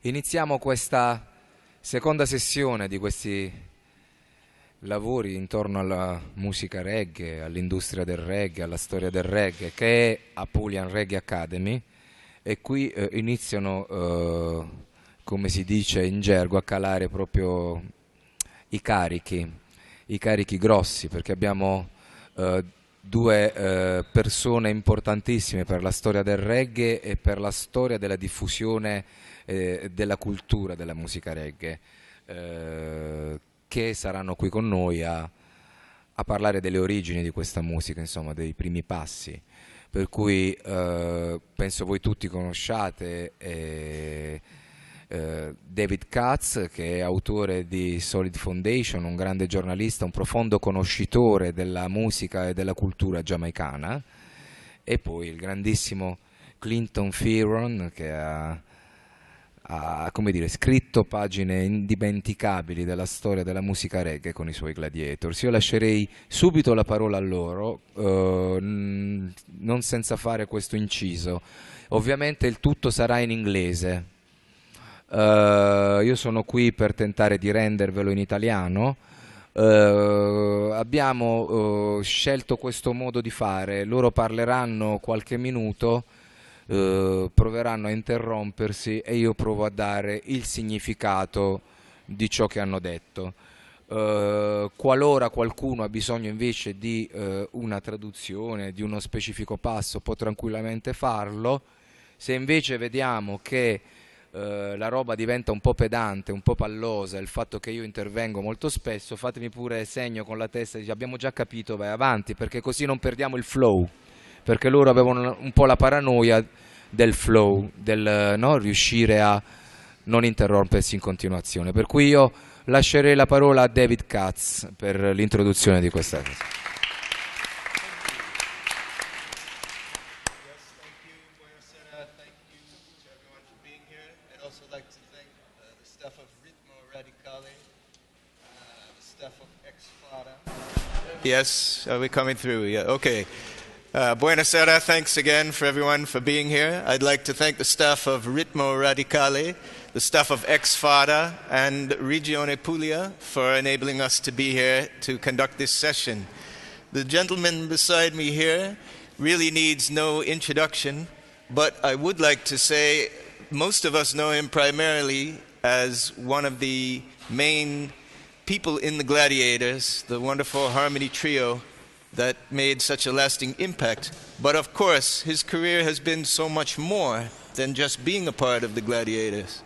Iniziamo questa seconda sessione di questi lavori intorno alla musica reggae, all'industria del reggae, alla storia del reggae, che è Apulia Reggae Accademy, e qui iniziano, come si dice in gergo, a calare proprio i carichi grossi, perché abbiamo due persone importantissime per la storia del reggae e per la storia della diffusione della cultura della musica reggae, che saranno qui con noi a parlare delle origini di questa musica, insomma, dei primi passi. Per cui penso voi tutti conosciate David Katz, che è autore di Solid Foundation, un grande giornalista, un profondo conoscitore della musica e della cultura giamaicana, e poi il grandissimo Fearon, che ha come dire, scritto pagine indimenticabili della storia della musica reggae con i suoi Gladiators. Io lascerei subito la parola a loro, non senza fare questo inciso. Ovviamente il tutto sarà in inglese. Io sono qui per tentare di rendervelo in italiano. Abbiamo scelto questo modo di fare. Loro parleranno qualche minuto, proveranno a interrompersi e io provo a dare il significato di ciò che hanno detto. Qualora qualcuno ha bisogno invece di una traduzione, di uno specifico passo, può tranquillamente farlo. Se invece vediamo che la roba diventa un po' pedante, un po' pallosa, il fatto che io intervengo molto spesso, fatemi pure segno con la testa, dice, abbiamo già capito, vai avanti, perché così non perdiamo il flow, perché loro avevano un po' la paranoia del flow, del no, riuscire a non interrompersi in continuazione. Per cui io lascerei la parola a David Katz per l'introduzione di questa cosa. Yes, are we coming through? Yeah, okay. Buonasera, thanks again for everyone for being here. I'd like to thank the staff of Ritmo Radicale, the staff of EX-FADDA, and Lezione Apulia for enabling us to be here to conduct this session. The gentleman beside me here really needs no introduction, but I would like to say most of us know him primarily as one of the main people in the Gladiators, the wonderful harmony trio that made such a lasting impact. But of course, his career has been so much more than just being a part of the Gladiators.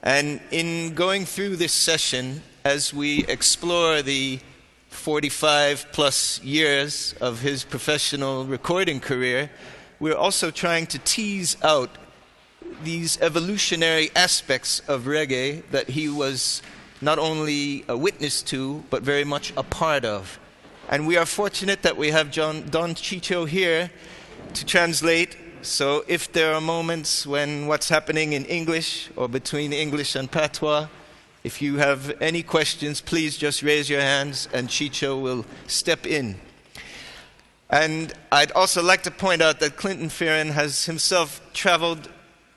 And in going through this session, as we explore the 45 plus years of his professional recording career, we're also trying to tease out these evolutionary aspects of reggae that he was not only a witness to, but very much a part of. And we are fortunate that we have Don Chicho here to translate. So if there are moments when what's happening in English or between English and Patois, if you have any questions, please just raise your hands and Chicho will step in. And I'd also like to point out that Fearon has himself traveled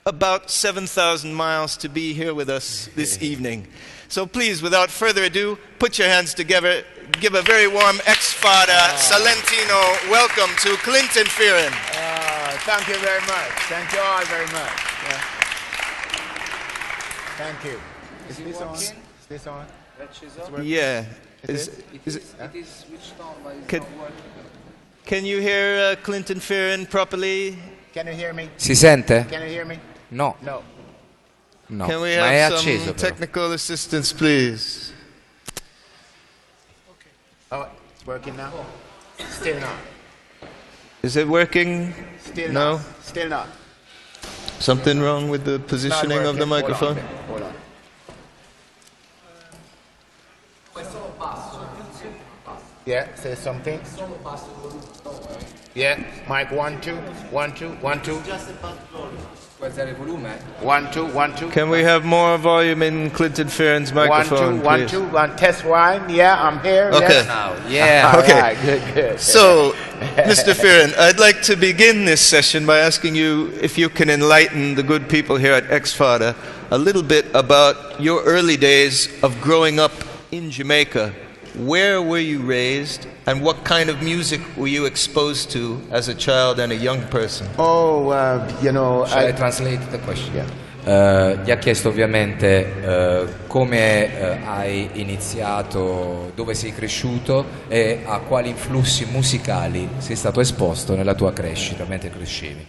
about 7,000 miles to be here with us this evening. So please, without further ado, put your hands together. Give a very warm ex-FADDA Salentino welcome to Fearon. Thank you very much. Thank you all very much. Yeah. Thank you. Is this on? Is this on? Yeah. It is switched on, but it's not working. Can you hear Fearon properly? Can you hear me? Si sente? Can you hear me? No. No. No. Can we Ma è have acceso, some però. technical assistance, please? Oh, it's working now? Still not. Is it working? Still No? not. Still not. Something wrong with the positioning of the microphone? Hold on. Yeah, say something. Yeah, mic 1 2 1 2 1 2. Alzare il volume? 1, 2, 1, 2. Can we have more volume in Clinton Fearon's microphone, 1, 2, 1, please? 2, 1. Test 1. Yeah, I'm here. Okay. Yes. Now, yeah. All Okay. right, good. So, Mr. Fearon, I'd like to begin this session by asking you if you can enlighten the good people here at EX-FADDA a little bit about your early days of growing up in Jamaica. Where were you raised, and what kind of music were you exposed to as a child and a young person? Oh, you know, Shall I translate the question? Gli ha chiesto ovviamente come hai iniziato, dove sei cresciuto e a quali influssi musicali sei stato esposto nella tua crescita mentre crescevi.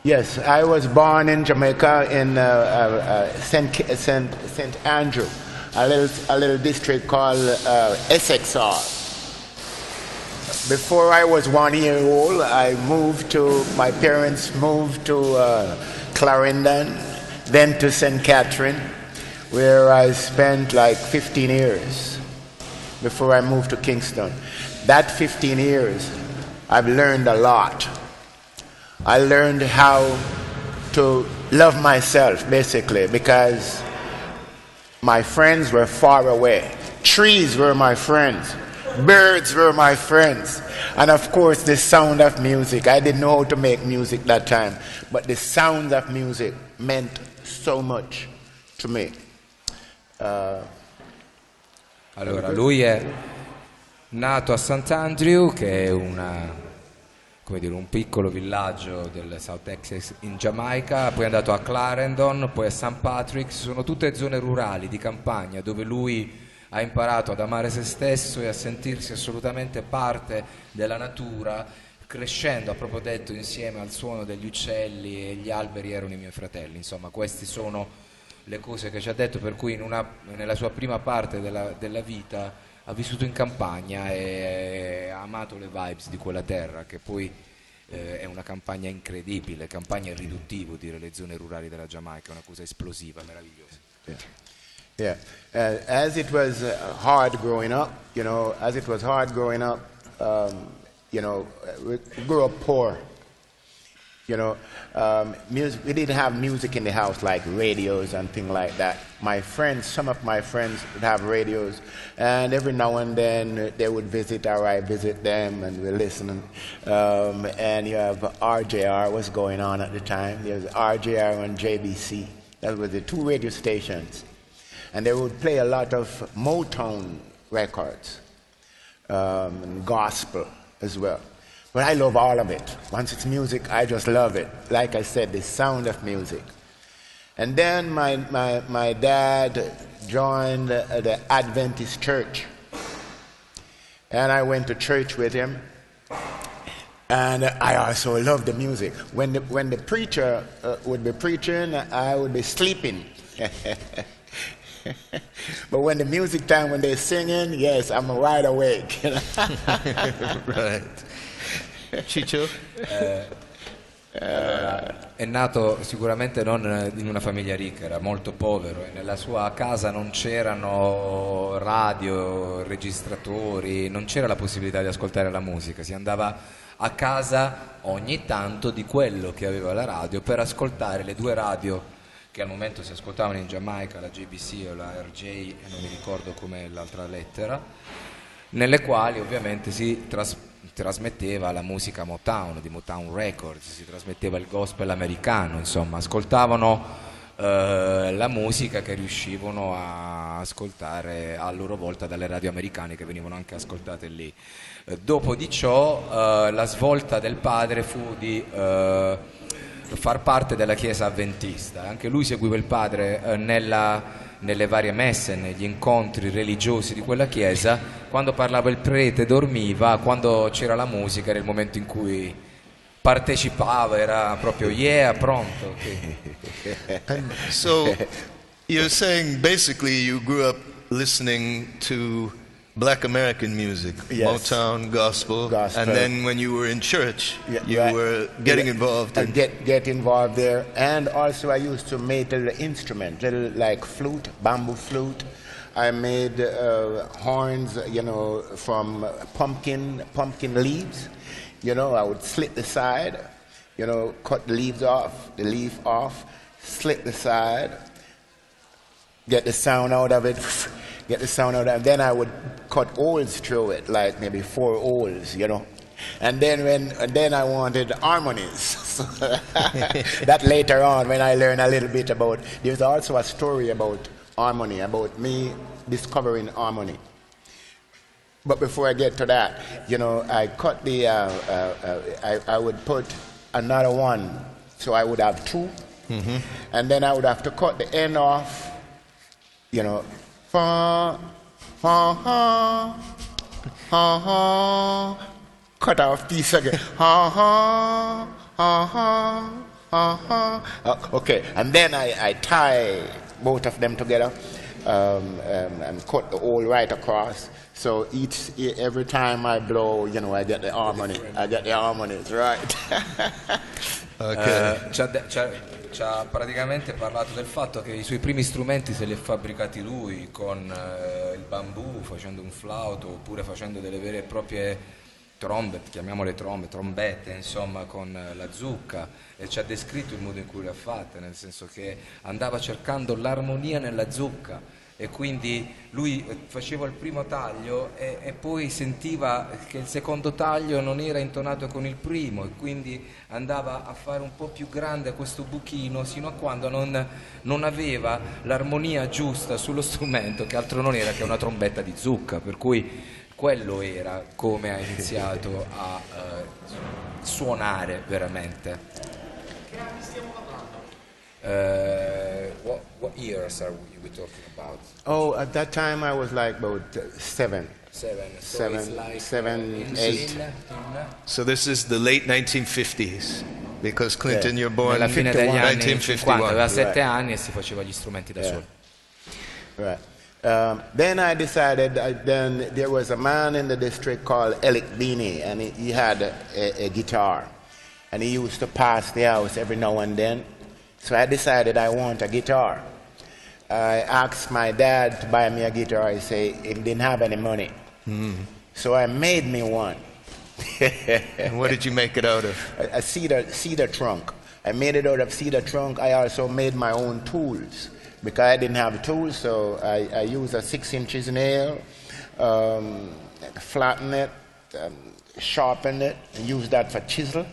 Yes, I was born in Jamaica in St. Andrew, a little district called SXR. Before I was 1 year old, my parents moved to Clarendon, then to St. Catherine, where I spent like 15 years before I moved to Kingston. That 15 years, I've learned a lot. I learned how to love myself, basically, because my friends were far away. Trees were my friends. Birds were my friends. And of course, the sound of music. I didn't know how to make music that time, but the sound of music meant so much to me. Allora, lui è nato a Sant'Andrew, che è un piccolo villaggio del South Texas in Giamaica, poi è andato a Clarendon, poi a St. Patrick's. Sono tutte zone rurali di campagna dove lui ha imparato ad amare se stesso e a sentirsi assolutamente parte della natura. Crescendo, ha proprio detto, insieme al suono degli uccelli, e gli alberi erano i miei fratelli. Insomma, queste sono le cose che ci ha detto, per cui nella sua prima parte della vita ha vissuto in campagna e ha amato le vibes di quella terra, che poi è una campagna incredibile. Campagna è riduttivo dire le zone rurali della Giamaica, è una cosa esplosiva, meravigliosa. Yeah. As it was hard growing up, we grew up poor. Music, we didn't have music in the house like radios and things like that. Some of my friends would have radios, and every now and then they would visit, or I visit them, and we're listening. And you have RJR was going on at the time. There was RJR and JBC. That was the two radio stations. And they would play a lot of Motown records, and gospel as well. But I love all of it. Once it's music, I just love it. Like I said, the sound of music. And then my dad joined the Adventist church. And I went to church with him. And I also loved the music. When the preacher would be preaching, I would be sleeping. But when the music time, when they're singing, yes, I'm wide awake. Right. Ciccio? È nato sicuramente non in una famiglia ricca, era molto povero e nella sua casa non c'erano radio, registratori, non c'era la possibilità di ascoltare la musica. Si andava a casa ogni tanto di quello che aveva la radio per ascoltare le due radio che al momento si ascoltavano in Giamaica, la JBC o la RJ, e non mi ricordo come l'altra lettera, nelle quali ovviamente si trasmetteva la musica Motown, di Motown Records, si trasmetteva il gospel americano, insomma, ascoltavano la musica che riuscivano a ascoltare a loro volta dalle radio americane, che venivano anche ascoltate lì. Dopo di ciò la svolta del padre fu di far parte della chiesa avventista. Anche lui seguiva il padre nelle varie messe, negli incontri religiosi di quella chiesa. Quando parlava il prete dormiva, quando c'era la musica era il momento in cui partecipava, era proprio pronto. Okay. So, you're saying basically you grew up listening to Black American music, Yes. Motown, gospel, and then when you were in church, you were getting involved in... Get involved there. And also I used to make little instrument, little like flute, bamboo flute. I made horns, from pumpkin leaves. I would slit the side, you know, cut the leaf off, slit the side, get the sound out of it, then I would cut holes through it, like maybe 4 holes, you know. And then I wanted harmonies. So that later on, when I learned a little bit about, there's also a story about harmony, about me discovering harmony. But before I get to that, you know, I cut the, I would put another one, so I would have 2, and then I would have to cut the end off, you know, fa, fa, ha, ha, ha. Cut off piece again. Ha ha ha ha ha ha. Okay, and then I tie both of them together and cut the hole right across. So every time I blow, you know, I get the harmony. I get the harmonies, right? Okay. Ci ha praticamente parlato del fatto che i suoi primi strumenti se li ha fabbricati lui con il bambù, facendo un flauto oppure facendo delle vere e proprie trombe, chiamiamole trombette, insomma, con la zucca, e ci ha descritto il modo in cui le ha fatte, nel senso che andava cercando l'armonia nella zucca e quindi lui faceva il primo taglio e poi sentiva che il secondo taglio non era intonato con il primo e quindi andava a fare un po' più grande questo buchino sino a quando non aveva l'armonia giusta sullo strumento, che altro non era che una trombetta di zucca, per cui quello era come ha iniziato a suonare veramente. Che anni stiamo parlando? What years are we talking about? Oh, at that time I was like about 7. So Seven, it's like 7, 8. So this is the late 1950s, because Clinton, you're born Alla in fine degli anni 50, 1951. aveva 7 anni e si faceva gli strumenti da solo. Right. Then I decided, then there was a man in the district called Ldb, and he had a guitar. And he used to pass the house every now and then. So I decided I want a guitar. I asked my dad to buy me a guitar. I say he didn't have any money. So I made me one. And what did you make it out of? A cedar trunk. I made it out of cedar trunk. I also made my own tools, because I didn't have tools, so I used a 6-inch nail, flatten it, sharpen it, and use that for chisel.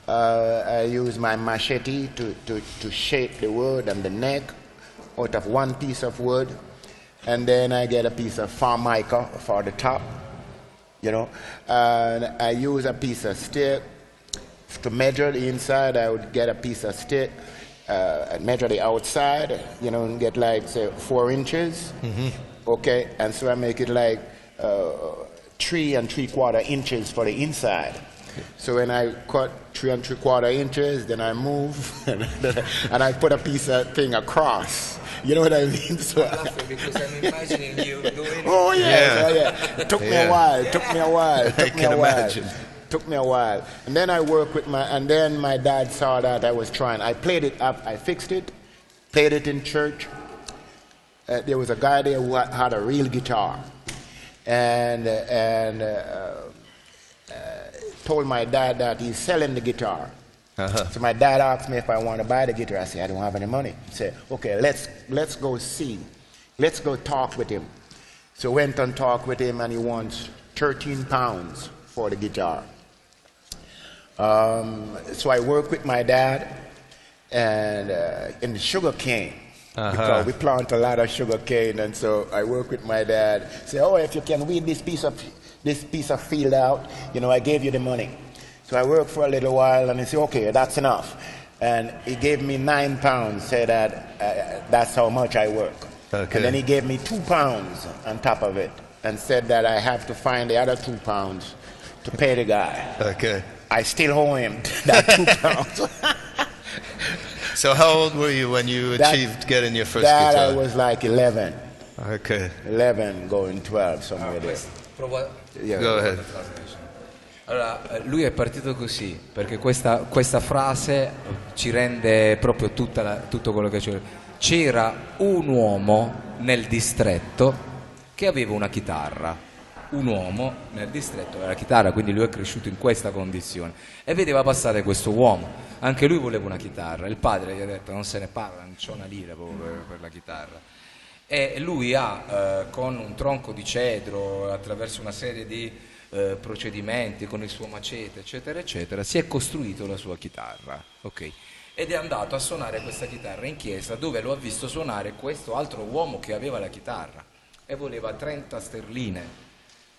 I use my machete to shape the wood and the neck out of one piece of wood, and then I get a piece of formica for the top, you know, and I use a piece of stick to measure the inside. I would get a piece of stick, measure the outside, you know, and get like, say, 4 inches. Okay, and so I make it like 3 3/4 inches for the inside. So when I cut 3 3/4 inches, then I move and I put a piece of thing across. You know what I mean? So because I'm imagining you doing oh yeah, yeah. It took me a while. Took me a while. And then I worked with and then my dad saw that I was trying. I played it up, I fixed it, played it in church. There was a guy there who had a real guitar. And told my dad that he's selling the guitar. So my dad asked me if I want to buy the guitar. I said, I don't have any money. He said, okay, let's go see. Let's go talk with him. So went and talked with him, and he wants 13 pounds for the guitar. So I worked with my dad and in the sugar cane. Because we plant a lot of sugar cane, and so I work with my dad. Say, oh, if you can weed this piece of field out, you know, I gave you the money. So I worked for a little while, and he said, okay, that's enough. And he gave me 9 pounds, said that that's how much I work. Okay. And then he gave me 2 pounds on top of it, and said that I have to find the other 2 pounds to pay the guy. Okay. I still owe him that 2 pounds. So how old were you when you achieved getting your first guitar? I was like 11. Okay. 11 going 12, somewhere there. Yeah. Go ahead. Allora, lui è partito così, perché questa frase ci rende proprio tutto quello che c'era. C'era un uomo nel distretto che aveva una chitarra. un uomo nel distretto della chitarra, quindi lui è cresciuto in questa condizione e vedeva passare questo uomo, anche lui voleva una chitarra, il padre gli ha detto non se ne parla, non c'è una lira proprio per la chitarra, e lui ha con un tronco di cedro, attraverso una serie di procedimenti, con il suo macete eccetera eccetera, si è costruito la sua chitarra, ok? Ed è andato a suonare questa chitarra in chiesa, dove lo ha visto suonare questo altro uomo che aveva la chitarra e voleva 30 sterline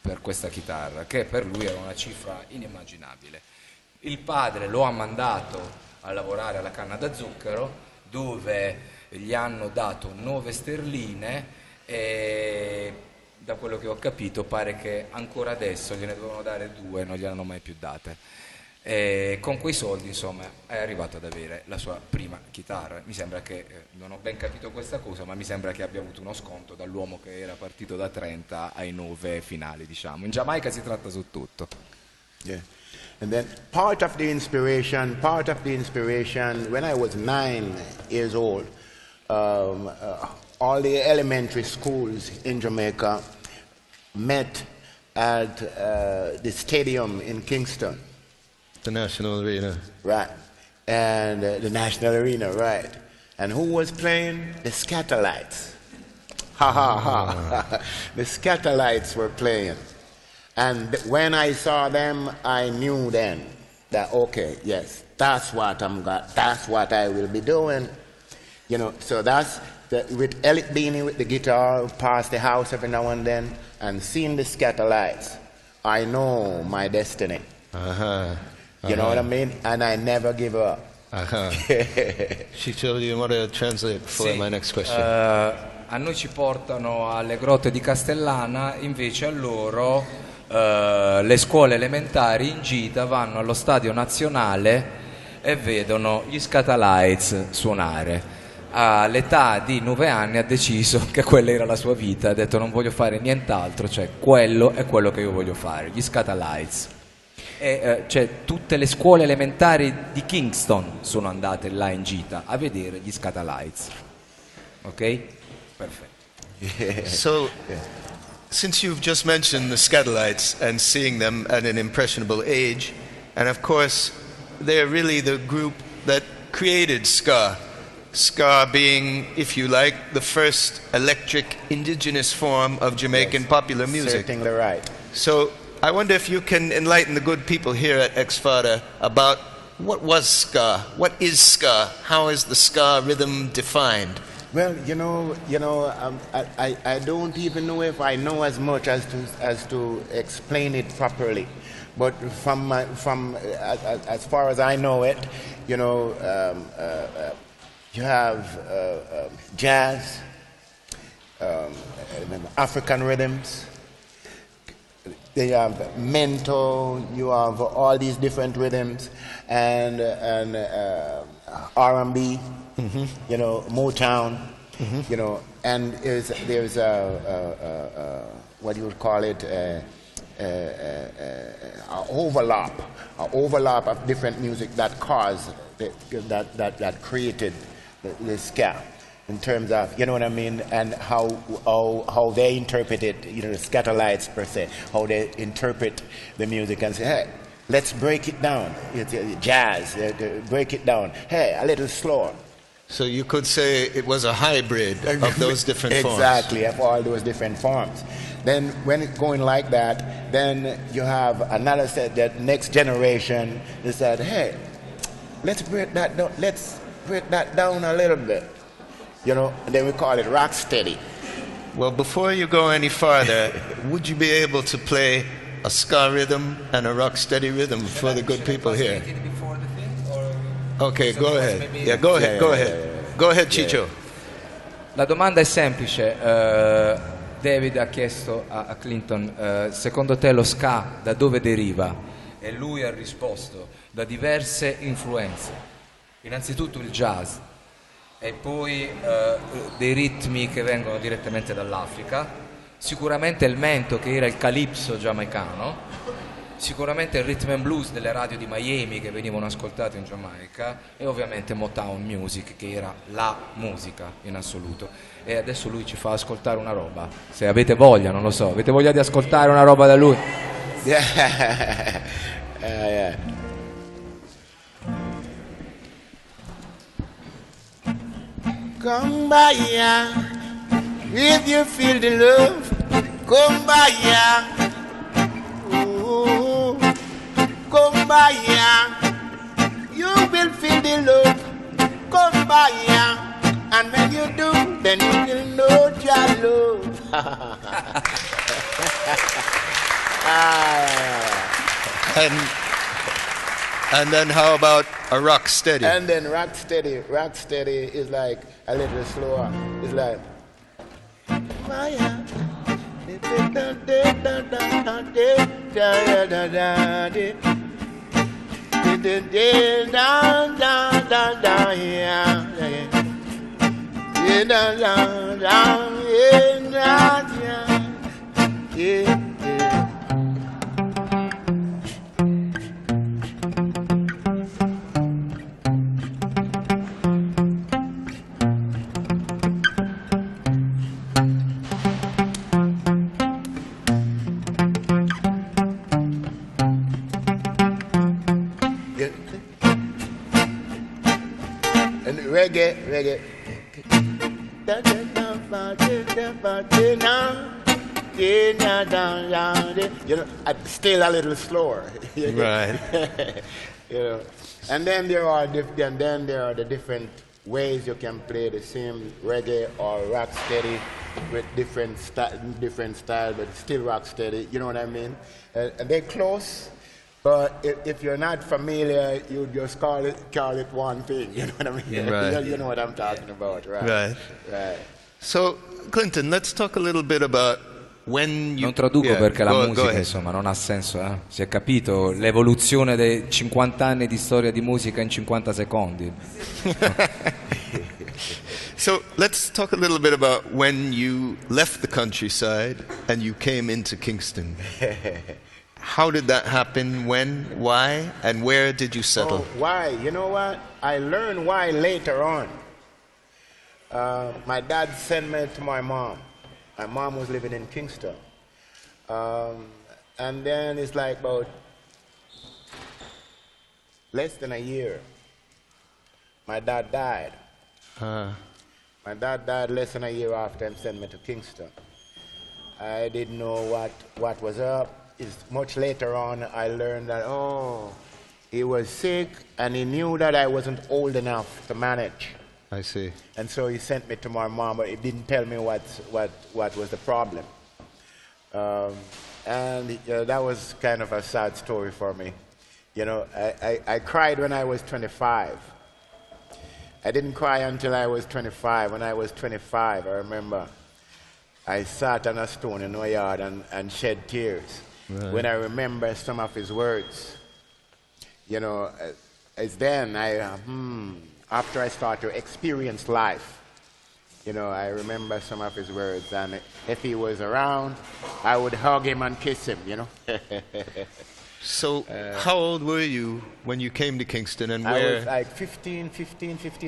per questa chitarra, che per lui era una cifra inimmaginabile. Il padre lo ha mandato a lavorare alla canna da zucchero, dove gli hanno dato 9 sterline e da quello che ho capito pare che ancora adesso gliene dovevano dare 2, non gliene hanno mai più date. E con quei soldi insomma è arrivato ad avere la sua prima chitarra. Mi sembra che, non ho ben capito questa cosa, ma mi sembra che abbia avuto uno sconto dall'uomo che era partito da 30 ai 9 finali, diciamo. In Giamaica si tratta su tutto. Yeah. And then part of the inspiration, when I was 9 years old, all the elementary schools in Jamaica met at the stadium in Kingston. The National Arena. Right. And the National Arena, right. And who was playing? The Scatterlights. Ha ha ha. The Scatterlights were playing. And when I saw them, I knew then that, okay, yes, that's what I will be doing. You know, so that's with Ldb with the guitar, past the house every now and then, and seeing the Scatterlights, I know my destiny. Uh-huh. You know what I mean? And I never give up. Ciccio, do you want to translate for my next question? A noi ci portano alle grotte di Castellana, invece a loro le scuole elementari in gita vanno allo stadio nazionale e vedono gli Scatalites suonare. All'età di 9 anni ha deciso che quella era la sua vita, ha detto non voglio fare nient'altro, cioè quello è quello che io voglio fare, gli Scatalites. E cioè, tutte le scuole elementari di Kingston sono andate là in gita a vedere gli Scatalites. Ok? Perfetto. So, since you've just mentioned the Scatolites and seeing them at an impressionable age, and of course they're really the group that created ska. Ska being, if you like, the first electric indigenous form of Jamaican popular music. Certainly right. So I wonder if you can enlighten the good people here at EX-FADDA about what was ska, what is ska, how is the ska rhythm defined? Well, I don't even know if I know as much as to explain it properly. But as far as I know it, you have jazz, African rhythms. They have mento. You have all these different rhythms, and R&B. Mm-hmm. Motown. Mm-hmm. And there's a what you would call it, an overlap of different music that caused that created the ska, in terms of, you know what I mean, and how they interpret it, the Scatterlights per se, how they interpret the music and say, hey, let's break it down. It's jazz, break it down. Hey, a little slower. So you could say it was a hybrid of those different forms. Exactly, of all those different forms. Then when it's going like that, then you have another set, that next generation, they said, hey, let's break that down a little bit. And then we call it Rocksteady. Well, before you go any farther, would you be able to play a ska rhythm and a rocksteady rhythm for the good people here? Okay, go ahead. Yeah, go ahead. Go ahead, Ciccio. La domanda è semplice. David ha chiesto a Clinton, secondo te lo ska da dove deriva? E lui ha risposto, da diverse influenze. Innanzitutto il jazz, e poi dei ritmi che vengono direttamente dall'Africa, sicuramente il mento, che era il calipso giamaicano, Sicuramente il rhythm and blues delle radio di Miami che venivano ascoltate in Giamaica e ovviamente Motown Music che era la musica in assoluto. E adesso lui ci fa ascoltare una roba. Se avete voglia, non lo so, avete voglia di ascoltare una roba da lui? Yeah. Yeah. Come by here, if you feel the love, come by here. Ooh, come by here, you will feel the love. Come by here, and when you do, then you will know your love. And then how about a Rocksteady? And then Rocksteady is like a little slower. It's like Maya. Reggae. You know, still a little slower. Right. You know, and then there are the different ways you can play the same reggae or rocksteady with different style, but still rocksteady. You know what I mean? And they're close. But if you're not familiar, you just call it one thing. You know what I mean? Right. You know what I'm talking about, right? Right. So, Clinton, let's talk a little bit about when you... Non traduco perché la musica, insomma, non ha senso, eh? Si è capito l'evoluzione dei 50 anni di storia di musica in 50 secondi. So, let's talk a little bit about when you left the countryside and you came into Kingston. How did that happen? When? Why? And where did you settle? Oh, why? You know what? I learned why later on. My dad sent me to my mom. My mom was living in Kingston. And then it's like about less than a year, my dad died. My dad died less than a year after him sent me to Kingston. I didn't know what was up. It's much later on I learned that, he was sick and he knew that I wasn't old enough to manage. I see. And so he sent me to my mom, but he didn't tell me what was the problem. And that was kind of a sad story for me. You know, I cried when I was 25. I didn't cry until I was 25. When I was 25, I remember I sat on a stone in my yard and shed tears. Right. When I remember some of his words. You know, it's then after I start to experience life, you know, I remember some of his words, and if he was around, I would hug him and kiss him, you know. So, how old were you when you came to Kingston, and where? I was like 15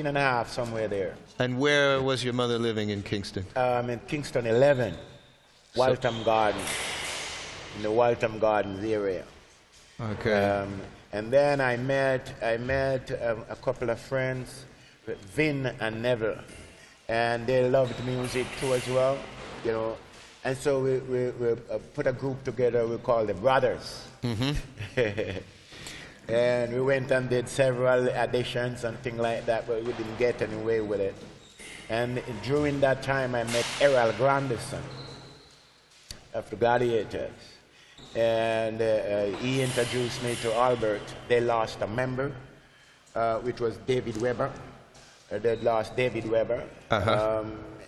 and a half, somewhere there. And where was your mother living in Kingston? In Kingston 11, Waltham Gardens, in the Waltham Gardens area. Okay. And then I met a couple of friends, Vin and Neville, and they loved music too as well, you know. And so we put a group together we called the Brothers. Mm-hmm. And we went and did several auditions and things like that, but we didn't get anywhere with it. And during that time, I met Errol Grandison of the Gladiators. And he introduced me to Albert. They lost a member, which was David Weber. They lost David Weber. Uh-huh.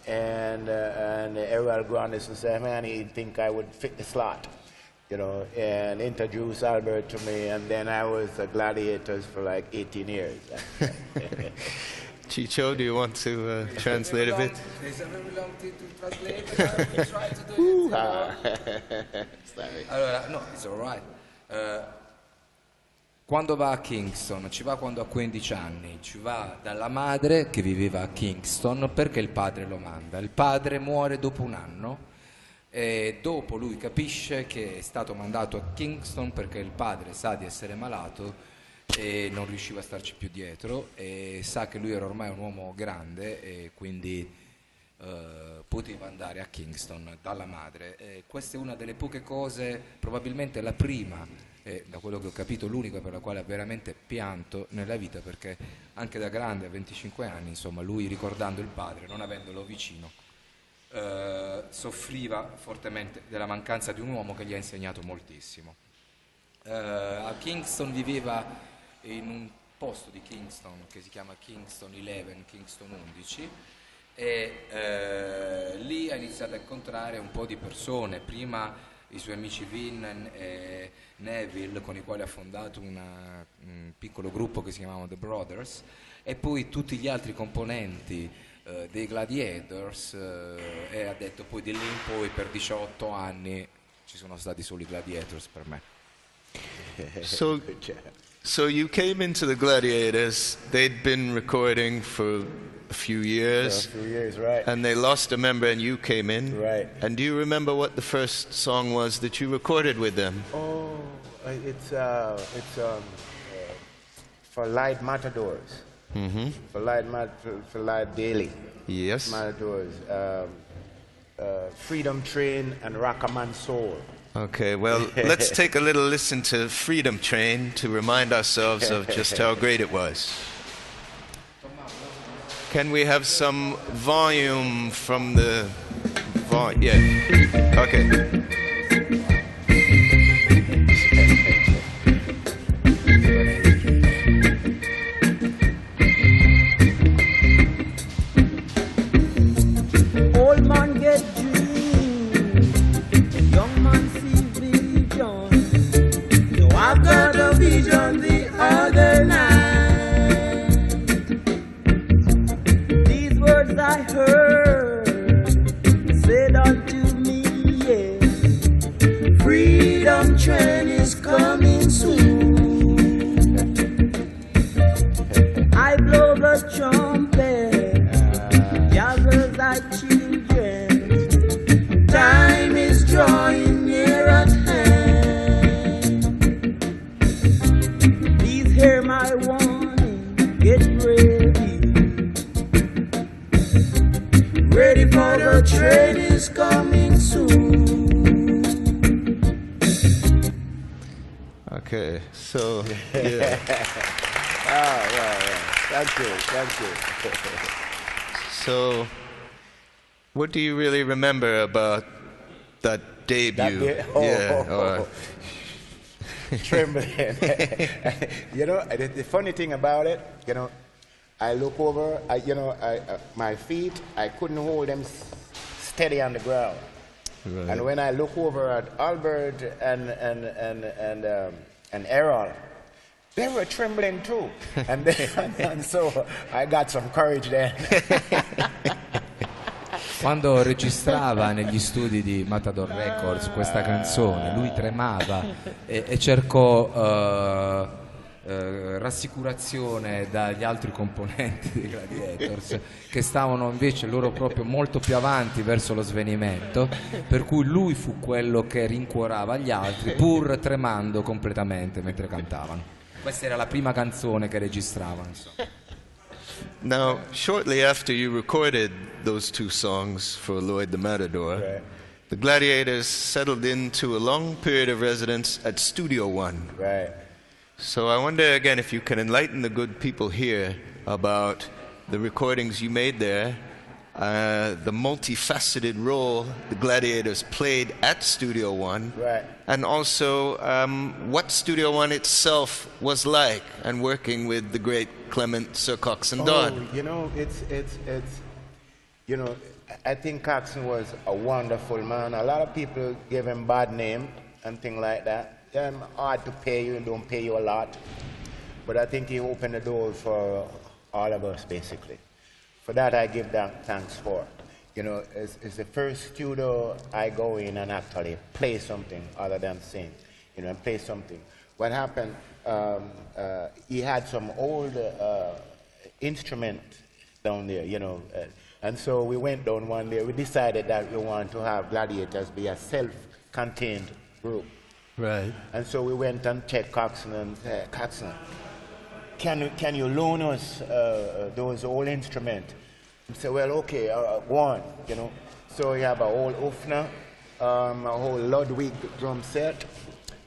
And Errol Grandison said, man, he didn't think I would fit the slot, you know, and introduced Albert to me. And then I was a Gladiators for like 18 years. Chicho, do you want to translate a bit? It's a very long thing to translate, but I will try to do it. Sorry. Allora, no, it's all right. Quando va a Kingston, ci va quando ha 15 anni, ci va dalla madre che viveva a Kingston perché il padre lo manda. Il padre muore dopo un anno e dopo lui capisce che è stato mandato a Kingston perché il padre sa di essere malato e non riusciva a starci più dietro e sa che lui era ormai un uomo grande e quindi poteva andare a Kingston dalla madre. Questa è una delle poche cose, probabilmente la prima, da quello che ho capito l'unica per la quale ha veramente pianto nella vita, perché anche da grande a 25 anni, insomma, lui ricordando il padre, non avendolo vicino, soffriva fortemente della mancanza di un uomo che gli ha insegnato moltissimo. A Kingston viveva in un posto di Kingston che si chiama Kingston 11, Kingston 11, e lì ha iniziato a incontrare un po' di persone, prima i suoi amici Vin e Neville, con i quali ha fondato un piccolo gruppo che si chiamava The Brothers, e poi tutti gli altri componenti dei Gladiators, e ha detto poi di lì in poi per 18 anni ci sono stati solo i Gladiators per me. So you came into the Gladiators, they'd been recording for a few years, right. And they lost a member and you came in. Right. And do you remember what the first song was that you recorded with them? Oh, it's for Light Matadors. Mm-hmm. For Light Daily. Yes. Matadors. Freedom Train and Rockaman Soul. Okay, well, let's take a little listen to Freedom Train to remind ourselves of just how great it was. Can we have some volume from the... Yeah, okay. Old man get dream, young man see vision. So I got a vision the other night. These words I heard said unto me, yeah, freedom train is coming soon. I blow the trumpet, gather thy children, time is drawing near at hand. Please hear my warning, get ready. Ready for the train is coming soon. Okay, so, yeah. Thank you. So, what do you really remember about that debut? Trembling. You know, the funny thing about it, you know, I look over, my feet, I couldn't hold them steady on the ground. Right. And when I look over at Albert and Aaron, they were trembling too. And so I got some courage there. Quando registrava negli studi di Matador Records questa canzone, lui tremava e cercò rassicurazione dagli altri componenti dei Gladiators, che stavano invece loro proprio molto più avanti verso lo svenimento, per cui lui fu quello che rincuorava gli altri pur tremando completamente mentre cantavano. Questa era la prima canzone che registravano, insomma. Now, shortly after you recorded those two songs for Lloyd the Matador, Right. the Gladiators settled into a long period of residence at Studio One. Right. So I wonder again if you can enlighten the good people here about the recordings you made there, the multifaceted role the Gladiators played at Studio One, Right. and also what Studio One itself was like, and working with the great Clement Sir Coxsone Dodd. You know, it's you know, I think Coxsone was a wonderful man. A lot of people give him bad name and things like that. Hard to pay you, don't pay you a lot. But I think he opened the door for all of us, basically. For that, I give thanks for. You know, it's the first studio I go in and actually play something other than sing. you know, and play something. What happened, he had some old instrument down there, you know, and so we went down one day. We decided that we want to have Gladiators be a self-contained group. Right. And so we went and checked Coxon and said, Coxon, can you loan us those old instruments? He said, well, okay, go on, you know. So we have a whole Ufner, a whole Ludwig drum set,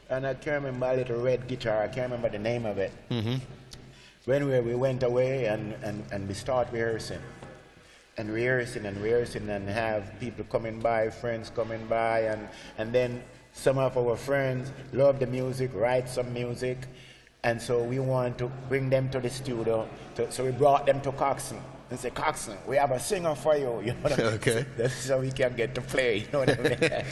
and I can't remember a little red guitar. I can't remember the name of it. Mm-hmm. When we went away and we start rehearsing and have people coming by, friends coming by, and then some of our friends love the music, write some music, and so we want to bring them to the studio. So we brought them to Coxon and said, Coxon, we have a singer for you. You know what I mean? Okay. That's so we can get to play. You know what I mean?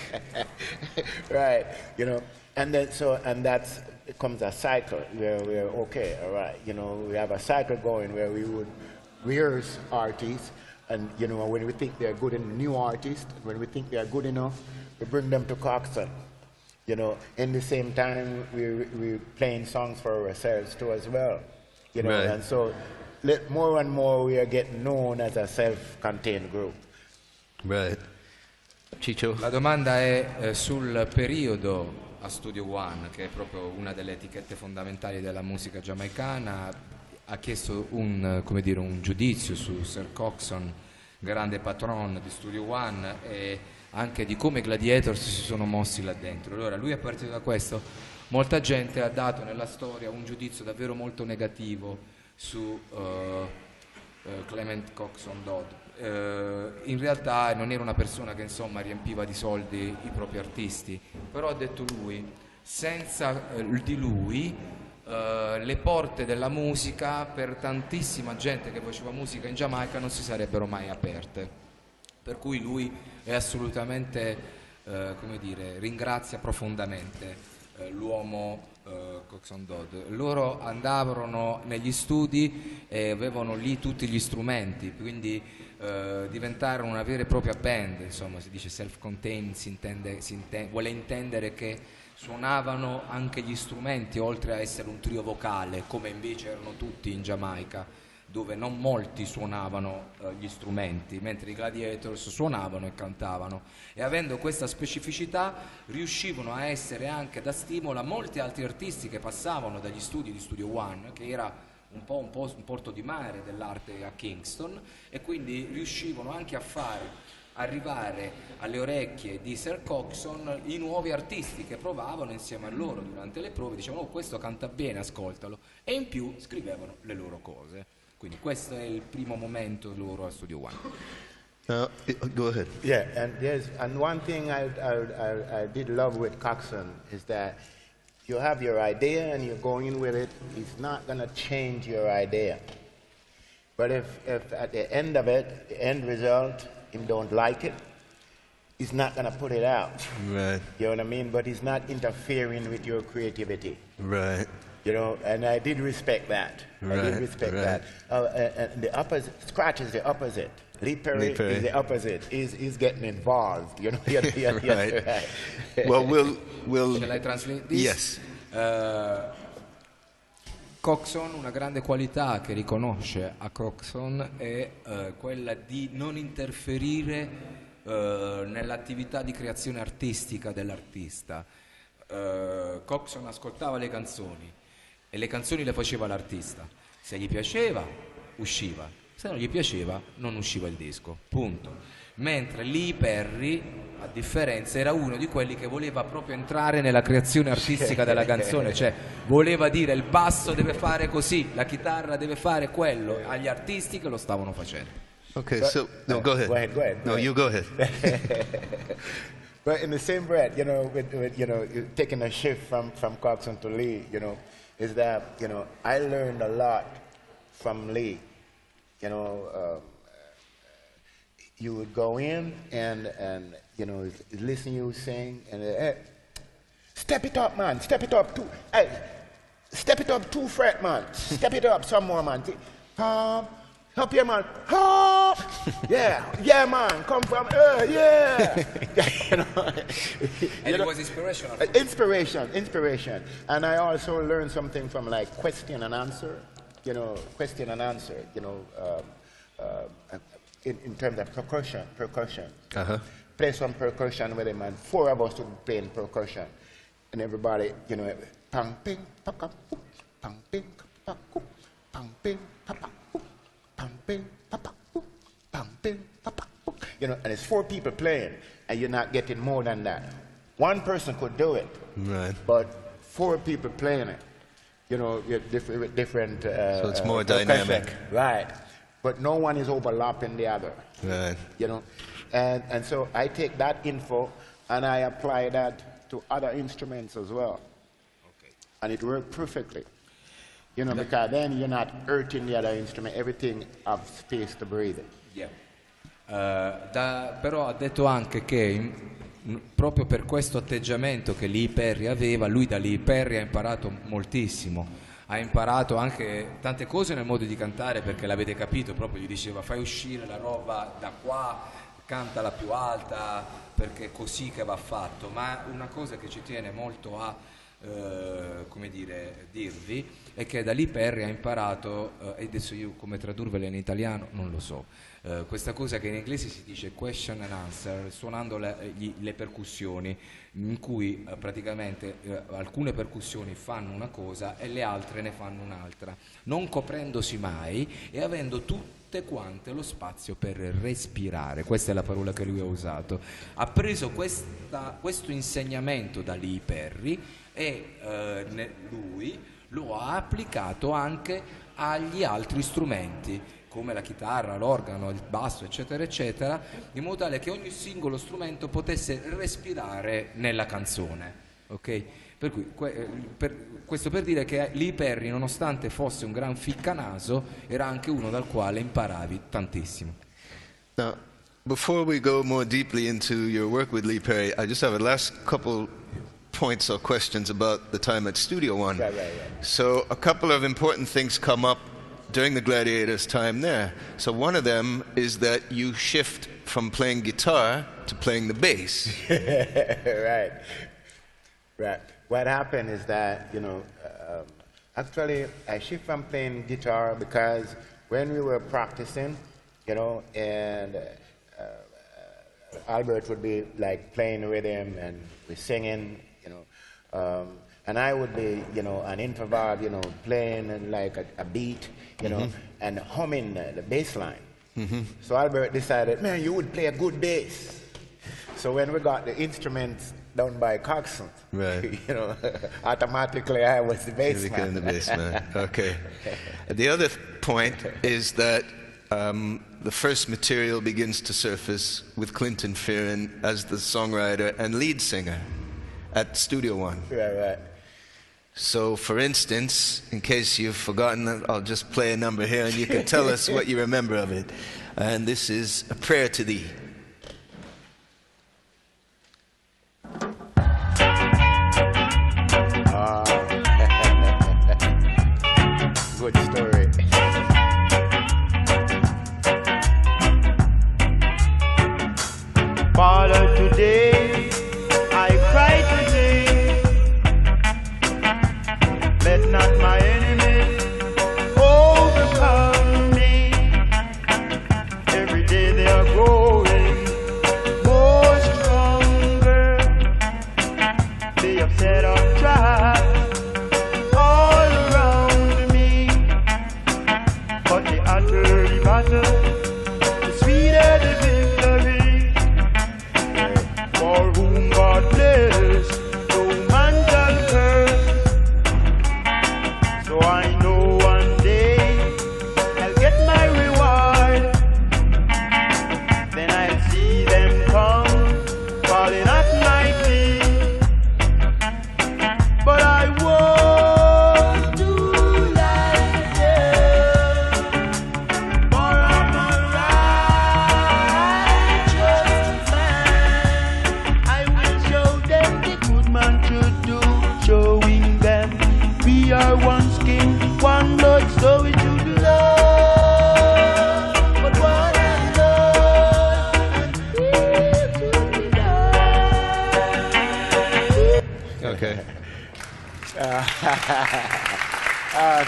Right. You know, and then that's it comes a cycle where we're okay. All right. You know, we have a cycle going where we would rehearse artists, and you know, when we think they're good and new artists, when we think they're good enough, we bring them to Coxon. You know, in the same time, we're playing songs for ourselves too as well. You know, right. And so more and more we are getting known as a self-contained group. Right. Ciccio? La domanda è sul periodo a Studio One, che è proprio una delle etichette fondamentali della musica giamaicana. Ha chiesto come dire, un giudizio su Sir Coxon, grande patron di Studio One, e anche di come i Gladiators si sono mossi là dentro. Allora lui è partito da questo. Molta gente ha dato nella storia un giudizio davvero molto negativo su Clement Coxon Dodd. In realtà non era una persona che insomma riempiva di soldi i propri artisti, però ha detto lui, senza di lui le porte della musica per tantissima gente che faceva musica in Giamaica non si sarebbero mai aperte, per cui lui è assolutamente, come dire, ringrazia profondamente l'uomo Coxon Dodd. Loro andavano negli studi e avevano lì tutti gli strumenti, quindi diventarono una vera e propria band, insomma si dice self-contained, vuole intendere che suonavano anche gli strumenti oltre a essere un trio vocale, come invece erano tutti in Giamaica, dove non molti suonavano gli strumenti, mentre i Gladiators suonavano e cantavano, e avendo questa specificità riuscivano a essere anche da stimolo a molti altri artisti che passavano dagli studi di Studio One, che era un porto di mare dell'arte a Kingston, e quindi riuscivano anche a fare arrivare alle orecchie di Sir Coxon i nuovi artisti che provavano insieme a loro durante le prove, dicevano: oh, questo canta bene, ascoltalo, e in più scrivevano le loro cose. Quindi questo è il primo momento loro a Studio One. Go ahead. Yeah, and one thing I did love with Coxon is that you have your idea and you're going with it. He's not going to change your idea. But if at the end of it, the end result, him don't like it, he's not going to put it out. Right. You know what I mean? But he's not interfering with your creativity. Right. You know, and I did respect that. Right, I did respect that. And the opposite, Scratch is the opposite. Lee Perry is the opposite. He's getting involved. You know. Right. Well, we'll. Shall I translate this? Yes. Coxon, una grande qualità che riconosce a Coxon è quella di non interferire nell'attività di creazione artistica dell'artista. Coxon ascoltava le canzoni e le canzoni le faceva l'artista. Se gli piaceva, usciva. Se non gli piaceva, non usciva il disco. Punto. Mentre Lee Perry, a differenza, era uno di quelli che voleva proprio entrare nella creazione artistica della canzone, cioè voleva dire il basso deve fare così, la chitarra deve fare quello, agli artisti che lo stavano facendo. Okay, so no, go ahead. Go ahead. No, you go ahead. But in the same breath, you know, with you know, taking a shift from Coxon to Lee, you know, is that, you know, I learned a lot from Lee. You know, you would go in and you know, listen you sing and hey, step it up, man, step it up two, hey, step it up 2 fret, man, step it up some more, man. Help your man. yeah, man, come from Earth, yeah. You know, And it was inspirational. Inspiration. And I also learned something from like question and answer, you know, in terms of percussion. Uh-huh. Play some percussion with him, and 4 of us would be playing percussion. And everybody, you know, pang, ping, paka, poop, pang, ping, papa, poop, pang, ping, papa, poop, pang, ping, papa, poop, pang, ping, papa, poop. You know, and it's 4 people playing, and you're not getting more than that. 1 person could do it, Right. but 4 people playing it. You know, with different. So it's more percussion. dynamic. Right. But no one is overlapping the other. Right. You know, and so I take that info and I apply that to other instruments as well. Okay. And it worked perfectly. You know, because then you're not hurting the other instrument, everything has space to breathe. Yeah. Però ha detto anche che proprio per questo atteggiamento che Lee Perry aveva, lui da Lee Perry ha imparato moltissimo. Ha imparato anche tante cose nel modo di cantare, perché l'avete capito, proprio gli diceva fai uscire la roba da qua, cantala più alta, perché è così che va fatto. Ma una cosa che ci tiene molto a come dire, dirvi è che da Lee Perry ha imparato, e adesso io come tradurvela in italiano non lo so, questa cosa che in inglese si dice question and answer, suonando le percussioni, in cui praticamente alcune percussioni fanno una cosa e le altre ne fanno un'altra, non coprendosi mai e avendo tutte quante lo spazio per respirare. Questa è la parola che lui ha usato. Ha preso questo insegnamento da Lee Perry e lui lo ha applicato anche agli altri strumenti, come la chitarra, l'organo, il basso, eccetera, eccetera, in modo tale che ogni singolo strumento potesse respirare nella canzone. Ok? Per cui, questo per dire che Lee Perry, nonostante fosse un gran ficcanaso, era anche uno dal quale imparavi tantissimo. Now, before we go more deeply into your work with Lee Perry, I just have a last couple points or questions about the time at Studio One. Right. So a couple of important things come up during the Gladiators' time there. So one of them is that you shift from playing guitar to playing the bass. Right. What happened is that, you know, actually I shift from playing guitar because when we were practicing, you know, and Albert would be like playing with him and we're singing, you know, and I would be, you know, an interval, you know, playing and like a beat, you know, and humming the bass line. So Albert decided, man, you would play a good bass. So when we got the instruments done by Coxon, Right. you know, automatically I was the bass You man. became the bass man. Okay. The other point is that the first material begins to surface with Clinton Fearon as the songwriter and lead singer at Studio One. Right. So, for instance, in case you've forgotten, I'll just play a number here and you can tell us what you remember of it. And this is A Prayer to Thee. Good story. Father, today I cry today. Let not my enemies overcome me. Every day they are growing more stronger. They have set up traps all around me. But the hotter the battle, the sweeter the victory.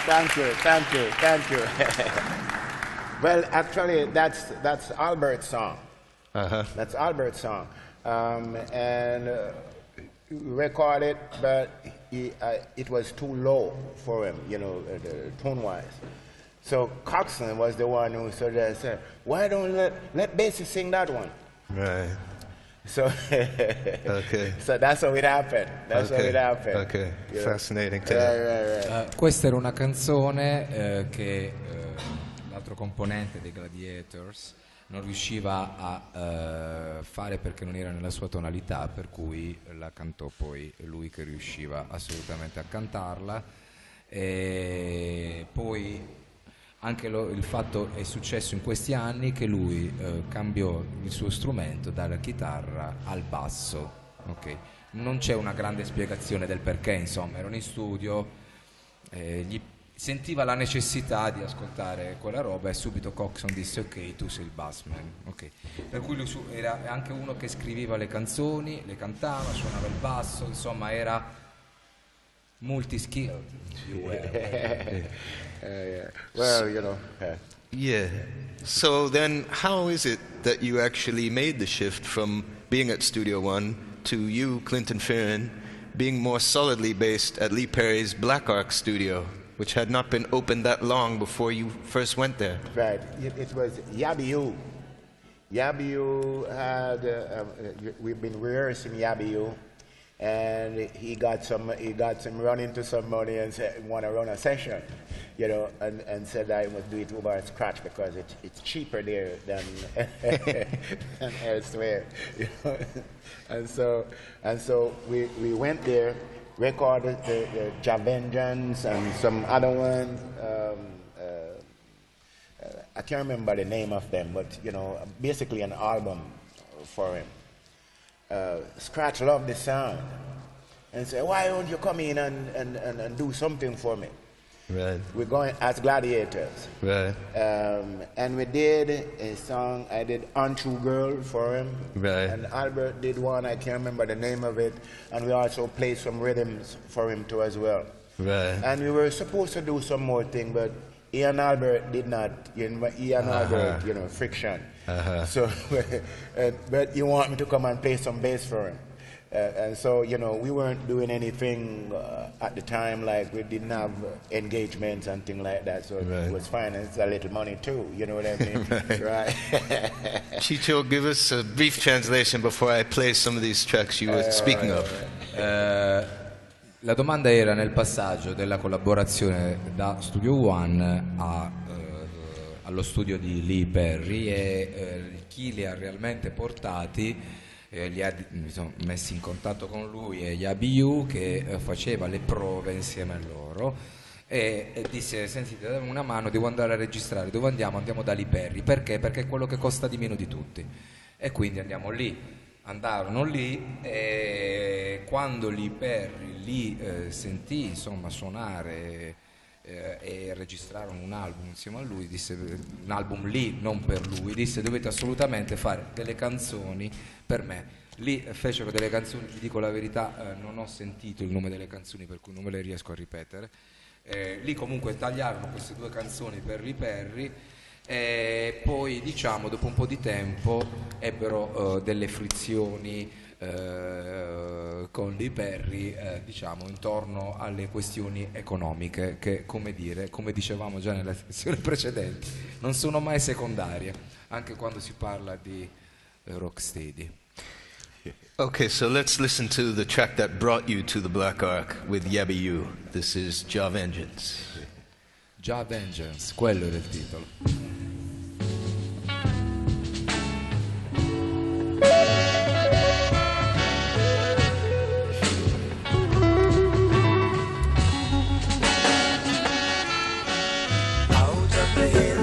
Thank you, thank you, thank you. Well, actually, that's Albert's song. That's Albert's song. And record it, but it was too low for him, you know, tone-wise. So Coxon was the one who said, why don't let Bassy sing that one? Right. So, okay. So that's how it happened. That's how it happened. Okay. Yeah. Fascinating. Right. Questa era una canzone che l'altro componente dei Gladiators non riusciva a fare perché non era nella sua tonalità, per cui la cantò poi lui, che riusciva assolutamente a cantarla. E poi anche il fatto è successo in questi anni che lui cambiò il suo strumento dalla chitarra al basso. Okay. Non c'è una grande spiegazione del perché, insomma, erano in studio, gli sentiva la necessità di ascoltare quella roba e subito Coxon disse ok, tu sei il bassman. Okay. Per cui lui era anche uno che scriveva le canzoni, le cantava, suonava il basso, insomma era multi-skilled. Well, you know. Yeah. So then how is it that you actually made the shift from being at Studio One to you, Clinton Fearon, being more solidly based at Lee Perry's Black Ark studio, which had not been opened that long before you first went there? Right. It was Yabiu. Yabiu had, we've been rehearsing Yabiu, and he got some run into some money and said, want to run a session, you know, and said I must do it over a scratch because it's cheaper there than than elsewhere, you know. And so we went there, recorded the Javengeance and some other ones. I can't remember the name of them, but you know, basically an album for him. Scratch loved the sound and said, why don't you come in and do something for me? Right. We're going as Gladiators. Right. And we did a song, I did Untrue Girl for him. Right. And Albert did one, I can't remember the name of it. And we also played some rhythms for him too as well. Right. And we were supposed to do some more thing, but he and Albert did not, you know, he and Albert, you know, friction. So, but he wanted me to come and play some bass for him. And so, you know, we weren't doing anything at the time, like we didn't have engagements and things like that, so it was fine. And it's a little money too, you know what I mean? Right. Chicho, give us a brief translation before I play some of these tracks you were speaking of. La domanda era nel passaggio della collaborazione da Studio One allo studio di Lee Perry e chi li ha realmente portati, mi sono messi in contatto con lui e Yabiu che faceva le prove insieme a loro e disse sentite, dammi una mano, devo andare a registrare. Dove andiamo? Andiamo da Lee Perry. Perché? Perché è quello che costa di meno di tutti e quindi andiamo lì. Andarono lì e quando Lee Perry li sentì insomma suonare e registrarono un album insieme a lui, disse, un album lì, non per lui, disse dovete assolutamente fare delle canzoni per me. Lì fecero delle canzoni, vi dico la verità, non ho sentito il nome delle canzoni per cui non me le riesco a ripetere. Lì comunque tagliarono queste due canzoni per Lee Perry. E poi diciamo dopo un po' di tempo ebbero delle frizioni con Lee Perry diciamo intorno alle questioni economiche che come dicevamo già nella sessione precedente non sono mai secondarie anche quando si parla di Rocksteady. Okay, so let's listen to the track that brought you to the Black Ark with Yabiu. This is Ja Vengeance. Ja Vengeance, quello era il titolo.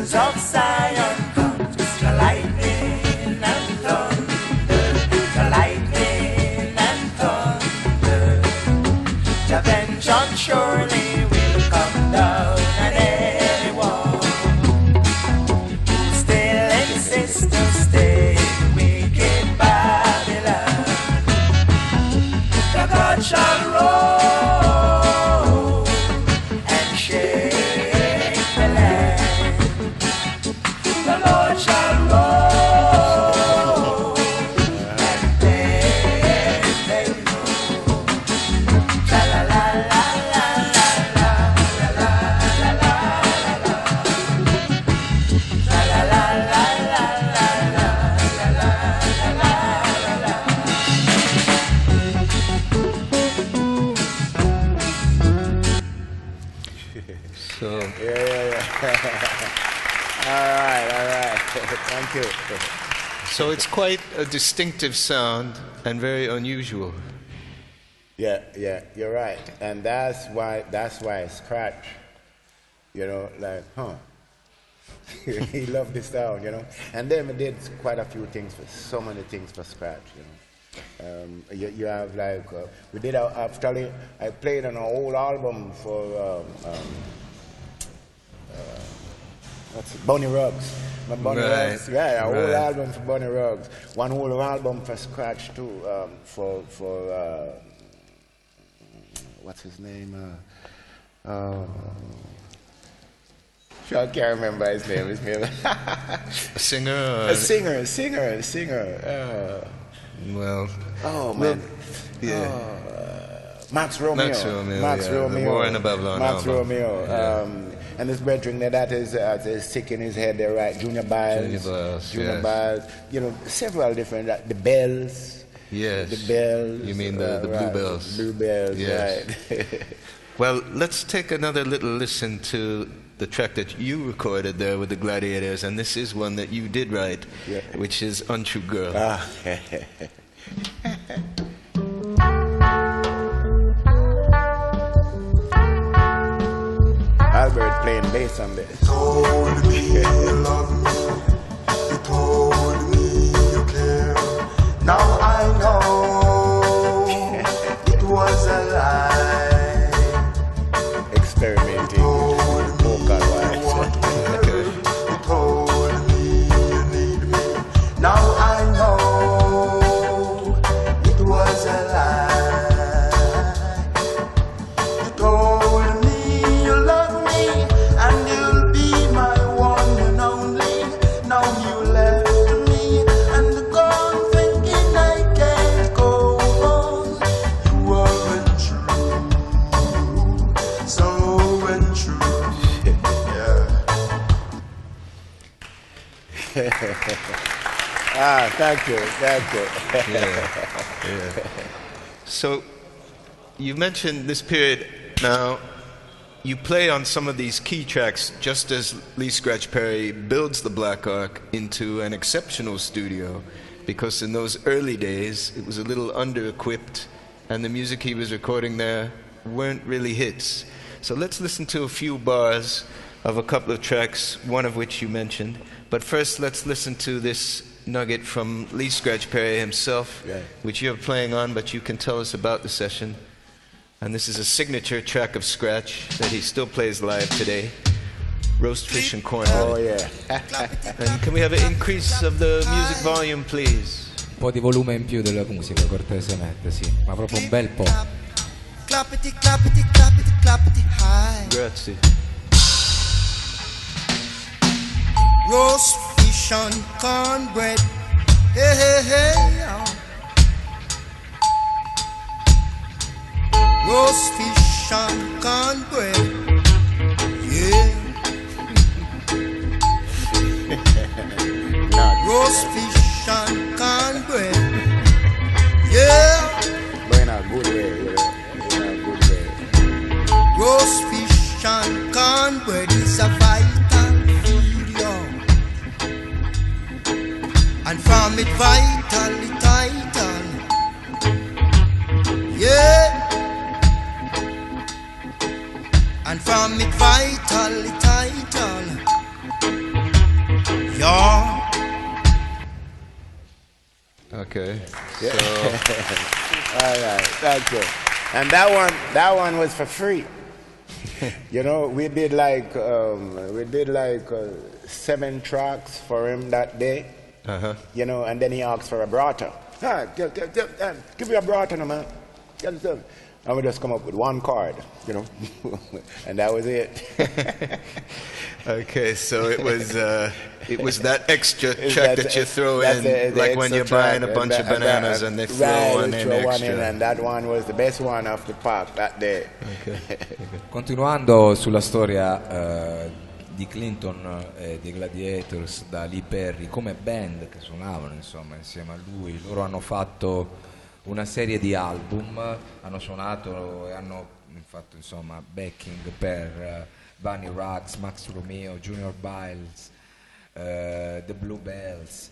Of Zion comes the lightning and thunder, the lightning and thunder. The vengeance surely will come down on anyone. you. So it's quite a distinctive sound and very unusual. Yeah, you're right. And that's why I scratch, like, he loved the sound, And then we did quite a few things, so many things for scratch, You have like, we did actually, I played on an old album for, what's it, Bunny Ruggs. Bunny Ruggs, yeah, an old album for Bunny Ruggs. One whole album for scratch too, for what's his name? I can't remember his name. A singer? A singer. Well. Oh, man. Yeah. Max Romeo. The War in Babylon. Max Romeo. Yeah. And this brethren that is sick in his head there, right? Junior Biles. Biles. Several different, the Bells. Yes. The Bells. You mean the Blue Bells. Blue Bells, yes. right. Well, let's take another little listen to the track that you recorded there with the Gladiators, and this is one that you did write, which is Untrue Girl. Albert playing bass on this. Told me you love me, you told me you care. Now I know it was a lie. Experimenting with vocal wise. You told me you need me. Now I know it was a lie. You told me you love me and you'll be my one and only. Now you left me and gone thinking I can't go on. You weren't true, so untrue. Thank you. Yeah. So, you mentioned this period. Now, you play on some of these key tracks just as Lee Scratch Perry builds the Black Ark into an exceptional studio, because in those early days it was a little under-equipped and the music he was recording there weren't really hits. So let's listen to a few bars of a couple of tracks, one of which you mentioned. But first let's listen to this nugget from Lee Scratch Perry himself, which you're playing on, but you can tell us about the session. And this is a signature track of Scratch that he still plays live today. Roast fish and corn. Oh yeah. And can we have an increase of the music volume, please? Un po' di volume in più della musica, cortesemente, sì, ma proprio un bel po'. Clappity, clappity, clappity, clappity, high. Grazie. Roast fish and cornbread. Hey, hey, hey. Roast fish and cornbread. Yeah. Roast fish and cornbread. Yeah. But in a good way, Roast fish and cornbread is a vital food, yo. And from it vital, yeah. And from it vital, yeah. Okay. Yeah. So, all right, thank you. And that one was for free. We did like 7 tracks for him that day. And then he asked for a brata. Give me a brata, no, man. And we just come up with one card, and that was it. okay, so it was that extra track that you throw in, like when you're buying a bunch of bananas and they throw one in extra. And that one was the best one off the park that day. Okay. Continuando sulla storia di Clinton e dei Gladiators, da Lee Perry come band che suonavano insomma insieme a lui, loro hanno fatto una serie di album, hanno suonato e hanno fatto insomma backing per Bunny Ruggs, Max Romeo, Junior Biles, The Blue Bells.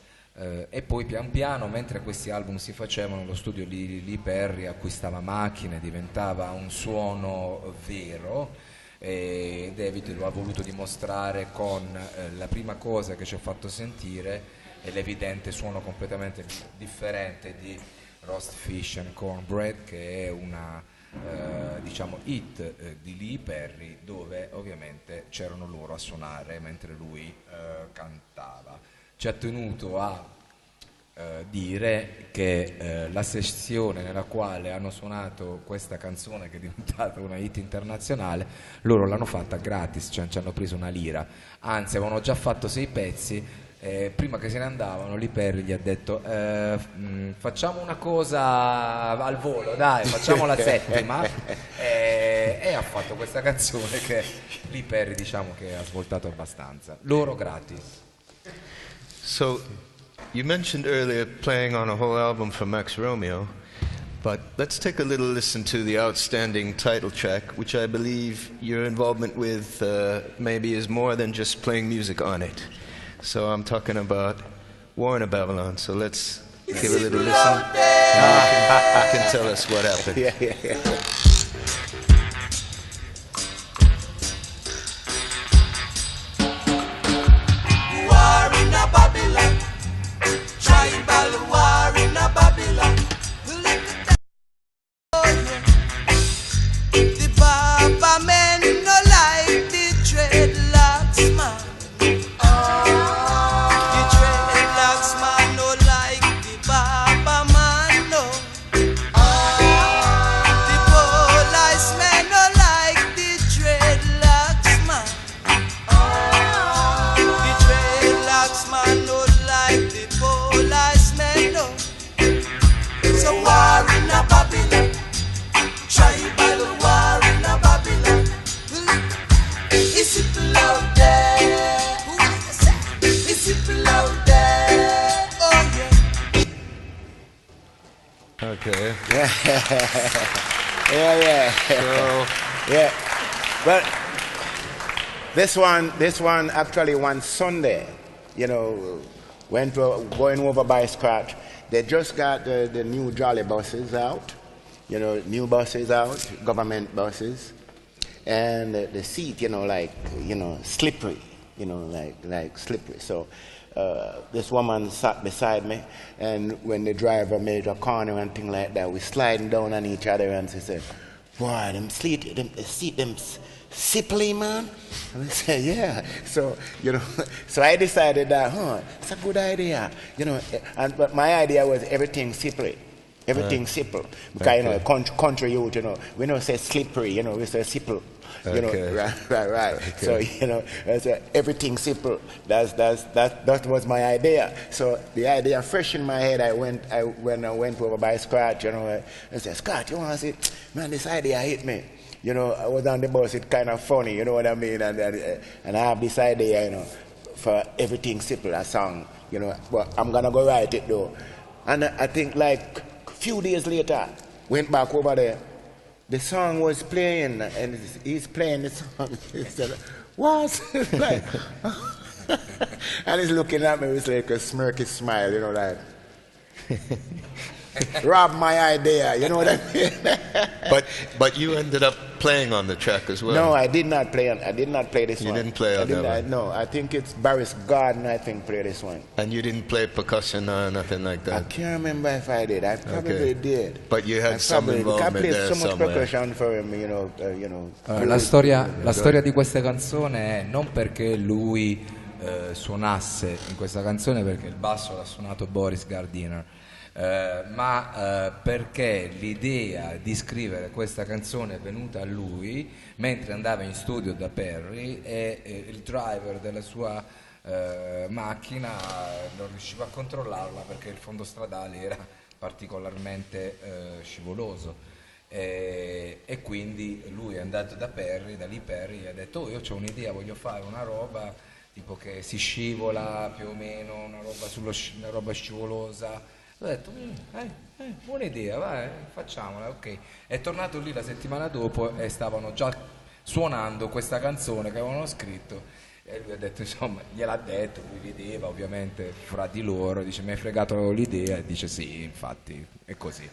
E poi pian piano, mentre questi album si facevano, lo studio di Lee Perry acquistava macchine, diventava un suono vero, e David lo ha voluto dimostrare con la prima cosa che ci ha fatto sentire, è l'evidente suono completamente differente di Roast Fish and Cornbread, che è una diciamo hit di Lee Perry, dove ovviamente c'erano loro a suonare mentre lui cantava. Ci ha tenuto a dire che la sessione nella quale hanno suonato questa canzone, che è diventata una hit internazionale, loro l'hanno fatta gratis, cioè ci hanno preso una lira, anzi avevano già fatto 6 pezzi. Prima che se ne andavano, Lee Perry gli ha detto facciamo una cosa al volo, dai, facciamo la settima, e ha fatto questa canzone che Lee Perry, diciamo, che ha svoltato abbastanza. Loro gratis. So, you mentioned earlier playing on a whole album from Max Romeo, but let's take a little listen to the outstanding title track, which I believe your involvement with maybe is more than just playing music on it. So I'm talking about War in a Babylon. So let's give a little listen, and you can tell us what happened. Yeah. War in a Babylon, tribal war in a Babylon. Look at that, oh yeah. The Baba men no like the dreadlocks man. The dreadlocks man no like the Baba man, no. The police men no like the dreadlocks man. The dreadlocks man no like the police men, no. So war in a Babylon, tribal war in a Babylon. Is it loud there? Is it loud there? Oh yeah. Okay. Yeah. So, Yeah. Well, this one actually one Sunday, going over by Scratch. They just got the new Jolly buses out, new buses out, government buses, and the seat, slippery, like slippery. So this woman sat beside me, and when the driver made a corner and thing like that, we sliding down on each other, and she said, "Boy, them seat, them sipply, man." And I said, "Yeah." So so I decided that, it's a good idea, but my idea was everything sipply. Everything simple. Because, country youth, we don't say slippery, we say simple. Right. Okay. So, everything simple. That was my idea. So the idea fresh in my head, when I went over by Scratch, I said, "Scratch, you want to see, man, this idea hit me." I was on the bus, it's kind of funny, you know what I mean? And I have this idea, for everything simple, a song, but I'm going to go write it though. And I think like a few days later, went back over there, the song was playing, and he's playing the song. He said, "What?" Like, and he's looking at me with like a smirky smile, like, rob my idea, you know what I mean? but you ended up playing on the track as well. No, I did not play this one. You didn't play on that one? No, I think it's Barris Garden, I think, played this one. And you didn't play percussion or nothing like that? I can't remember if I did. I probably did. But you had some involvement there somewhere. I played so much percussion for him, La storia di questa canzone è non perché lui suonasse in questa canzone, perché il basso l'ha suonato Boris Gardiner, ma perché l'idea di scrivere questa canzone è venuta a lui mentre andava in studio da Perry, e il driver della sua macchina non riusciva a controllarla perché il fondo stradale era particolarmente scivoloso, e quindi lui è andato da Lee Perry, e ha detto: "Oh, io ho un'idea, voglio fare una roba tipo che si scivola più o meno, una roba scivolosa." Ho detto, buona idea, vai, facciamola, ok. È tornato lì la settimana dopo e stavano già suonando questa canzone che avevano scritto, E lui ha detto, insomma, gliel'ha detto, lui rideva ovviamente fra di loro, dice mi hai fregato l'idea, e dice sì, infatti, è così.